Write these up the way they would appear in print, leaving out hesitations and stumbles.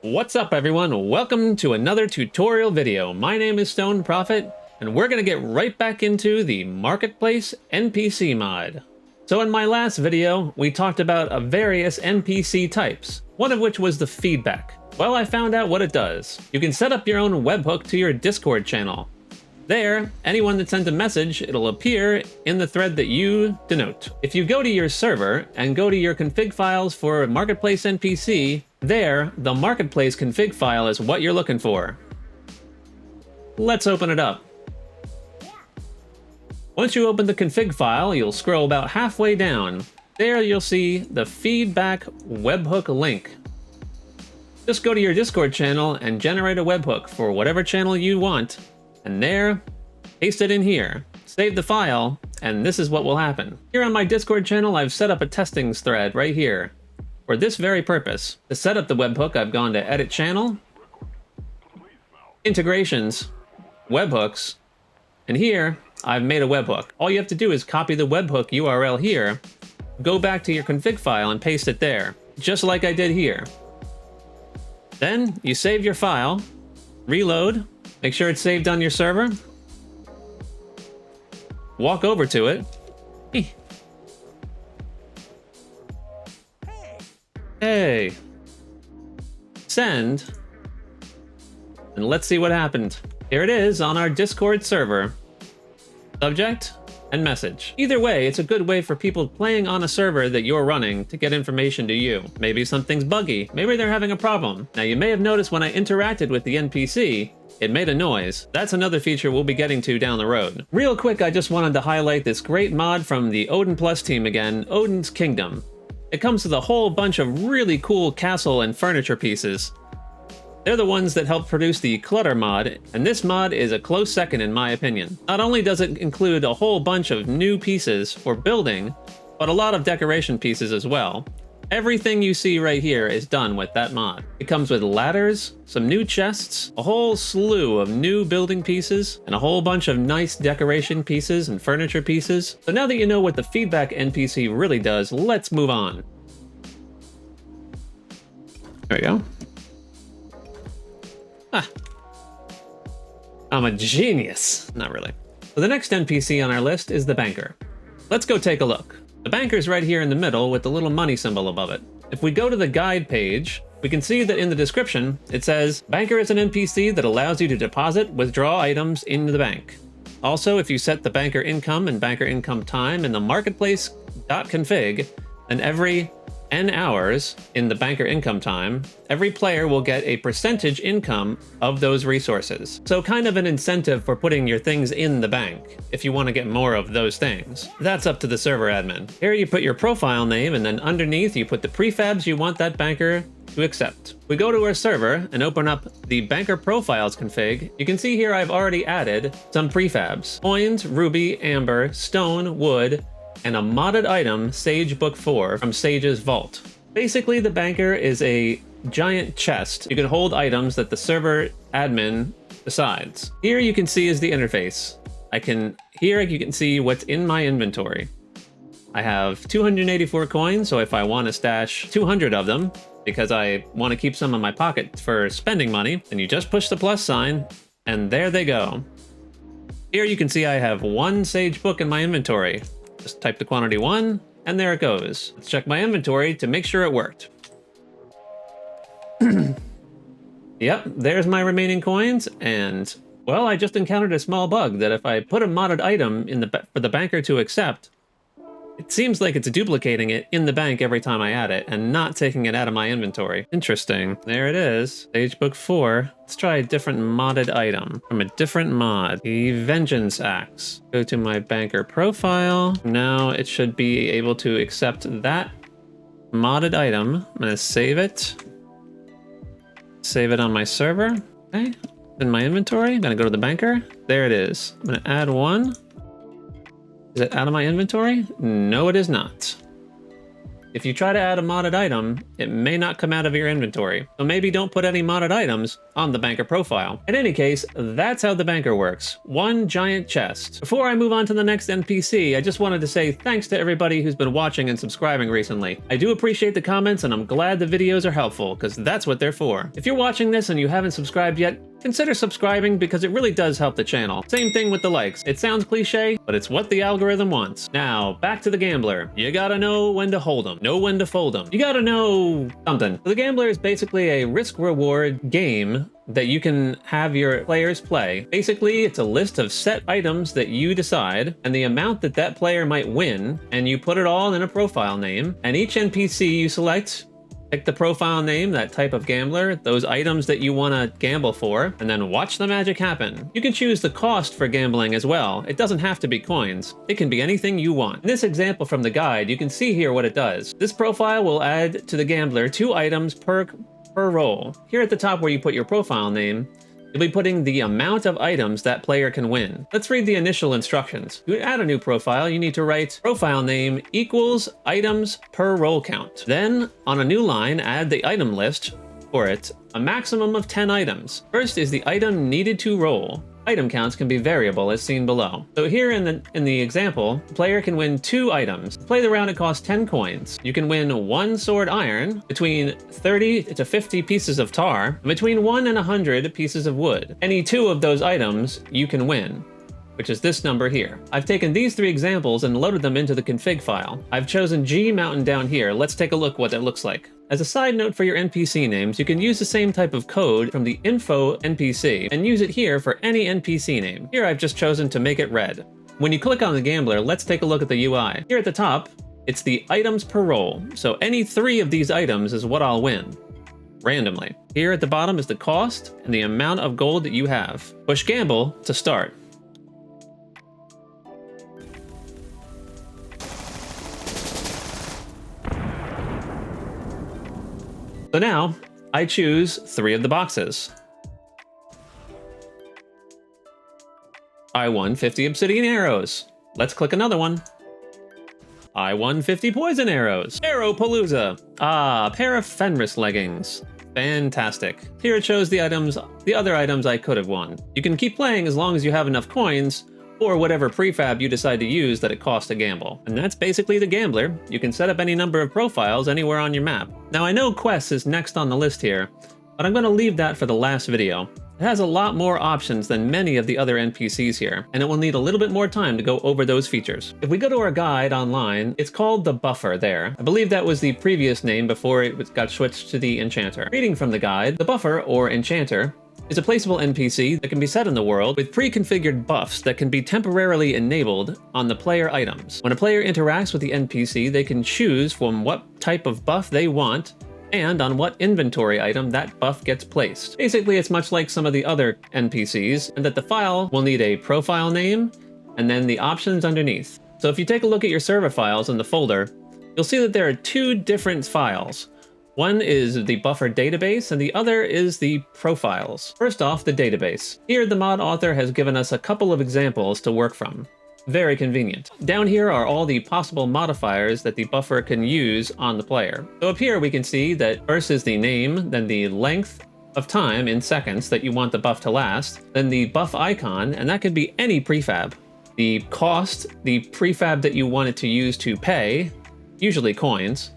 What's up everyone? Welcome to another tutorial video. My name is Stone Prophet, and we're gonna get right back into the Marketplace NPC mod. So in my last video, we talked about various NPC types, one of which was the feedback. Well, I found out what it does. You can set up your own webhook to your Discord channel. There, anyone that sends a message, it'll appear in the thread that you denote. If you go to your server and go to your config files for Marketplace NPC, there, the Marketplace config file is what you're looking for. Let's open it up. Once you open the config file, you'll scroll about halfway down. There you'll see the feedback webhook link. Just go to your Discord channel and generate a webhook for whatever channel you want. And there, paste it in here, save the file, and this is what will happen. Here on my Discord channel, I've set up a testings thread right here. For this very purpose. To set up the webhook, I've gone to Edit Channel, Integrations, Webhooks, and here, I've made a webhook. All you have to do is copy the webhook URL here, go back to your config file and paste it there, just like I did here. Then, you save your file, reload, make sure it's saved on your server. Walk over to it. Hey. Send. And let's see what happened. Here it is on our Discord server. Subject and message. Either way, it's a good way for people playing on a server that you're running to get information to you. Maybe something's buggy. Maybe they're having a problem. Now you may have noticed when I interacted with the NPC, it made a noise. That's another feature we'll be getting to down the road. Real quick, I just wanted to highlight this great mod from the OdinPlus team again, Odin's Kingdom. It comes with a whole bunch of really cool castle and furniture pieces. They're the ones that help produce the Clutter mod, and this mod is a close second in my opinion. Not only does it include a whole bunch of new pieces for building, but a lot of decoration pieces as well. Everything you see right here is done with that mod. It comes with ladders, some new chests, a whole slew of new building pieces, and a whole bunch of nice decoration pieces and furniture pieces. So now that you know what the feedback NPC really does, let's move on. There we go. Ah. I'm a genius. Not really. So the next NPC on our list is the banker. Let's go take a look. The banker's right here in the middle with the little money symbol above it. If we go to the guide page, we can see that in the description, it says, Banker is an NPC that allows you to deposit, withdraw items into the bank. Also, if you set the banker income and banker income time in the marketplace.config, then every N hours in the banker income time, every player will get a percentage income of those resources. So kind of an incentive for putting your things in the bank, if you want to get more of those things. That's up to the server admin. Here you put your profile name, and then underneath you put the prefabs you want that banker to accept. We go to our server and open up the banker profiles config. You can see here I've already added some prefabs. Coins, ruby, amber, stone, wood, and a modded item, Sage Book 4 from Sage's Vault. Basically, the banker is a giant chest. You can hold items that the server admin decides. Here you can see is the interface. Here you can see what's in my inventory. I have 284 coins, so if I want to stash 200 of them, because I want to keep some in my pocket for spending money, then you just push the plus sign, and there they go. Here you can see I have one Sage book in my inventory. Just type the quantity 1, and there it goes. Let's check my inventory to make sure it worked. Yep, there's my remaining coins, and, well, I just encountered a small bug that if I put a modded item in for the banker to accept, it seems like it's duplicating it in the bank every time I add it, and not taking it out of my inventory. Interesting. There it is. Sage Book 4. Let's try a different modded item from a different mod. The Vengeance Axe. Go to my banker profile. Now it should be able to accept that modded item. I'm gonna save it. Save it on my server. Okay. In my inventory. I'm gonna go to the banker. There it is. I'm gonna add one. Is it out of my inventory? No, it is not. If you try to add a modded item, it may not come out of your inventory, so maybe don't put any modded items on the banker profile. In any case, that's how the banker works. One giant chest. Before I move on to the next NPC, I just wanted to say thanks to everybody who's been watching and subscribing recently. I do appreciate the comments, and I'm glad the videos are helpful, because that's what they're for. If you're watching this and you haven't subscribed yet, consider subscribing because it really does help the channel. Same thing with the likes. It sounds cliche, but it's what the algorithm wants. Now, back to the gambler. You gotta know when to hold them, know when to fold them. You gotta know something. The gambler is basically a risk-reward game that you can have your players play. Basically, it's a list of set items that you decide and the amount that that player might win, and you put it all in a profile name, and each NPC you select, pick the profile name, that type of gambler, those items that you want to gamble for, and then watch the magic happen. You can choose the cost for gambling as well. It doesn't have to be coins. It can be anything you want. In this example from the guide, you can see here what it does. This profile will add to the gambler 2 items per roll. Here at the top where you put your profile name, you'll be putting the amount of items that player can win. Let's read the initial instructions. To add a new profile, you need to write profile name equals items per roll count. Then, on a new line, add the item list for it, a maximum of 10 items. First is the item needed to roll. Item counts can be variable as seen below. So here in the example, the player can win 2 items. To play the round, it costs 10 coins. You can win 1 sword iron, between 30 to 50 pieces of tar, and between 1 and 100 pieces of wood. Any 2 of those items you can win, which is this number here. I've taken these 3 examples and loaded them into the config file. I've chosen G Mountain down here. Let's take a look what that looks like. As a side note for your NPC names, you can use the same type of code from the info NPC and use it here for any NPC name. Here I've just chosen to make it red. When you click on the gambler, let's take a look at the UI. Here at the top, it's the items per roll. So any 3 of these items is what I'll win, randomly. Here at the bottom is the cost and the amount of gold that you have. Push gamble to start. So now, I choose 3 of the boxes. I won 50 obsidian arrows. Let's click another one. I won 50 poison arrows. Arrowpalooza. Ah, a pair of Fenris leggings. Fantastic. Here it shows the other items I could have won. You can keep playing as long as you have enough coins, or whatever prefab you decide to use that it costs to gamble. And that's basically the gambler. You can set up any number of profiles anywhere on your map. Now I know quests is next on the list here, but I'm going to leave that for the last video. It has a lot more options than many of the other NPCs here, and it will need a little bit more time to go over those features. If we go to our guide online, it's called the Buffer there. I believe that was the previous name before it got switched to the Enchanter. Reading from the guide, the Buffer, or Enchanter, is a placeable NPC that can be set in the world with pre-configured buffs that can be temporarily enabled on the player items. When a player interacts with the NPC, they can choose from what type of buff they want and on what inventory item that buff gets placed. Basically, it's much like some of the other NPCs, and that the file will need a profile name and then the options underneath. So if you take a look at your server files in the folder, you'll see that there are 2 different files. One is the buffer database, and the other is the profiles. First off, the database. Here, the mod author has given us a couple of examples to work from. Very convenient. Down here are all the possible modifiers that the buffer can use on the player. So up here we can see that first is the name, then the length of time in seconds that you want the buff to last, then the buff icon, and that could be any prefab. The cost, the prefab that you want it to use to pay, usually coins,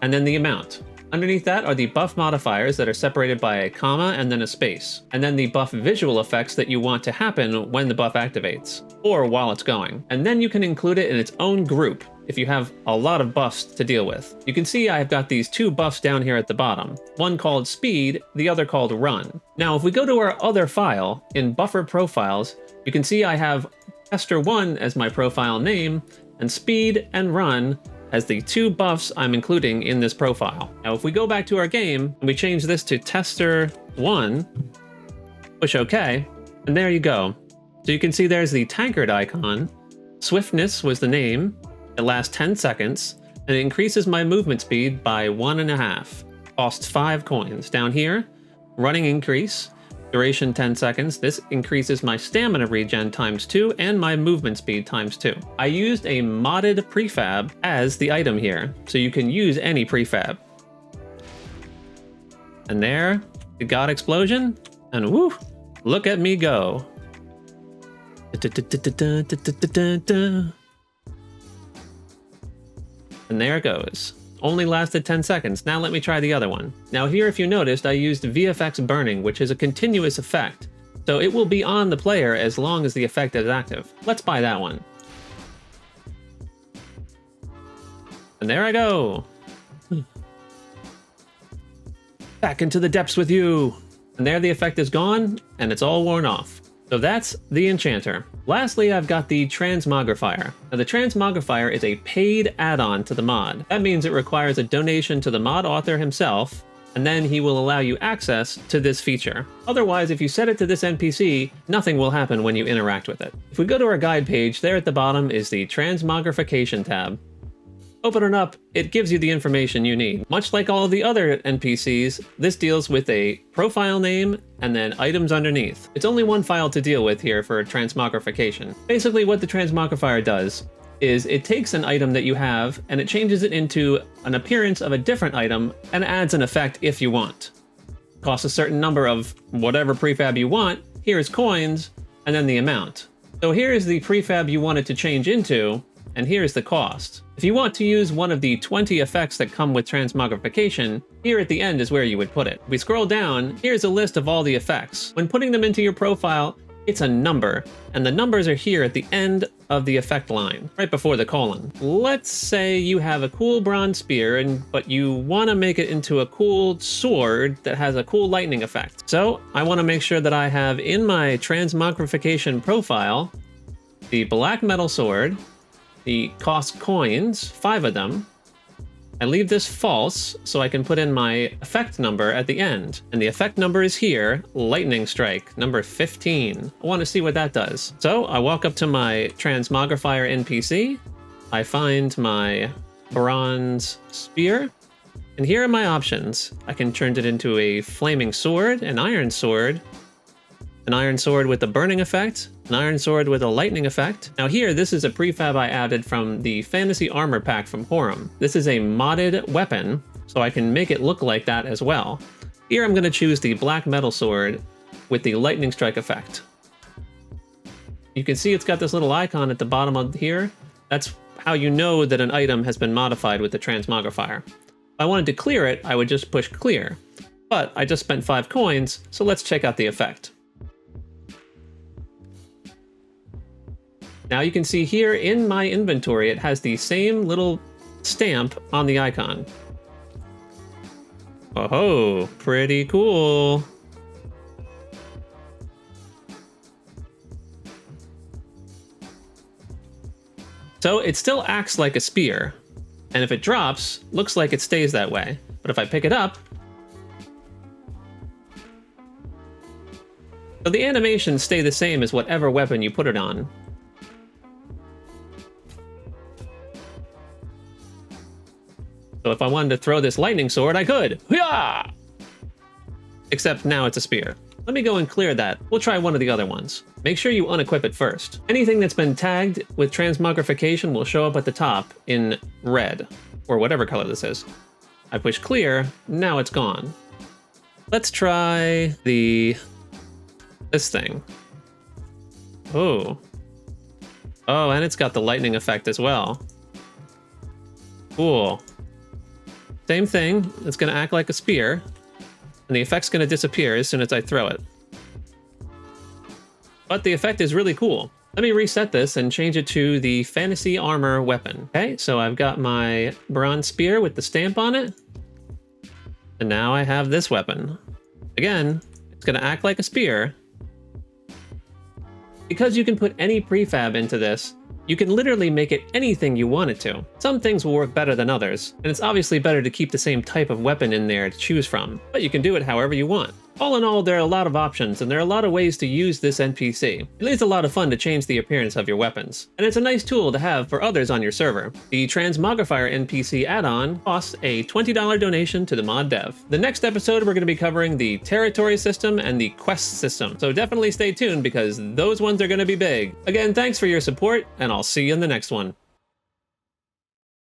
and then the amount. Underneath that are the buff modifiers that are separated by a comma and then a space, and then the buff visual effects that you want to happen when the buff activates, or while it's going. And then you can include it in its own group if you have a lot of buffs to deal with. You can see I've got these 2 buffs down here at the bottom, one called speed, the other called run. Now if we go to our other file, in buffer profiles, you can see I have tester1 as my profile name, and speed and run as the 2 buffs I'm including in this profile. Now if we go back to our game and we change this to tester1, push OK, and there you go. So you can see there's the tankard icon, swiftness was the name, it lasts 10 seconds, and it increases my movement speed by 1.5. Costs 5 coins. Down here, running increase, Duration 10 seconds. This increases my stamina regen ×2 and my movement speed ×2. I used a modded prefab as the item here, so you can use any prefab. And there, the God Explosion, and woo, look at me go. And there it goes. Only lasted 10 seconds. Now let me try the other one. Now here, if you noticed, I used VFX burning, which is a continuous effect. So it will be on the player as long as the effect is active. Let's buy that one. And there I go. Back into the depths with you. And there the effect is gone, and it's all worn off. So that's the Enchanter. Lastly, I've got the Transmogrifier. Now the Transmogrifier is a paid add-on to the mod. That means it requires a donation to the mod author himself, and then he will allow you access to this feature. Otherwise, if you set it to this NPC, nothing will happen when you interact with it. If we go to our guide page, there at the bottom is the Transmogrification tab. Open it up, it gives you the information you need. Much like all of the other NPCs, this deals with a profile name and then items underneath. It's only one file to deal with here for transmogrification. Basically what the Transmogrifier does is it takes an item that you have and it changes it into an appearance of a different item and adds an effect if you want. Costs a certain number of whatever prefab you want, here's coins, and then the amount. So here's the prefab you want it to change into, and here's the cost. If you want to use one of the 20 effects that come with transmogrification, here at the end is where you would put it. If we scroll down, here's a list of all the effects. When putting them into your profile, it's a number, and the numbers are here at the end of the effect line, right before the colon. Let's say you have a cool bronze spear, but you want to make it into a cool sword that has a cool lightning effect. So I want to make sure that I have in my transmogrification profile the black metal sword. The cost coins, 5 of them. I leave this false so I can put in my effect number at the end. And the effect number is here, lightning strike, number 15. I want to see what that does. So I walk up to my Transmogrifier NPC. I find my bronze spear. And here are my options. I can turn it into a flaming sword, an iron sword with a burning effect, an iron sword with a lightning effect. Now here, this is a prefab I added from the fantasy armor pack from Horum. This is a modded weapon, so I can make it look like that as well. Here I'm going to choose the black metal sword with the lightning strike effect. You can see it's got this little icon at the bottom of here. That's how you know that an item has been modified with the Transmogrifier. If I wanted to clear it, I would just push clear. But I just spent 5 coins, so let's check out the effect. Now you can see here in my inventory, it has the same little stamp on the icon. Oh, pretty cool. So it still acts like a spear, and if it drops, looks like it stays that way. But if I pick it up, so the animations stay the same as whatever weapon you put it on. So if I wanted to throw this lightning sword, I could. Hoo-yah! Except now it's a spear. Let me go and clear that. We'll try one of the other ones. Make sure you unequip it first. Anything that's been tagged with transmogrification will show up at the top in red, or whatever color this is. I push clear, now it's gone. Let's try this thing. Oh. Oh, and it's got the lightning effect as well. Cool. Same thing, it's going to act like a spear, and the effect's going to disappear as soon as I throw it. But the effect is really cool. Let me reset this and change it to the fantasy armor weapon. Okay, so I've got my bronze spear with the stamp on it, and now I have this weapon. Again, it's going to act like a spear. Because you can put any prefab into this, you can literally make it anything you want it to. Some things will work better than others, and it's obviously better to keep the same type of weapon in there to choose from, but you can do it however you want. All in all, there are a lot of options, and there are a lot of ways to use this NPC. It is a lot of fun to change the appearance of your weapons, and it's a nice tool to have for others on your server. The Transmogrifier NPC add-on costs a $20 donation to the mod dev. The next episode, we're going to be covering the territory system and the quest system, so definitely stay tuned because those ones are going to be big. Again, thanks for your support, and I'll see you in the next one.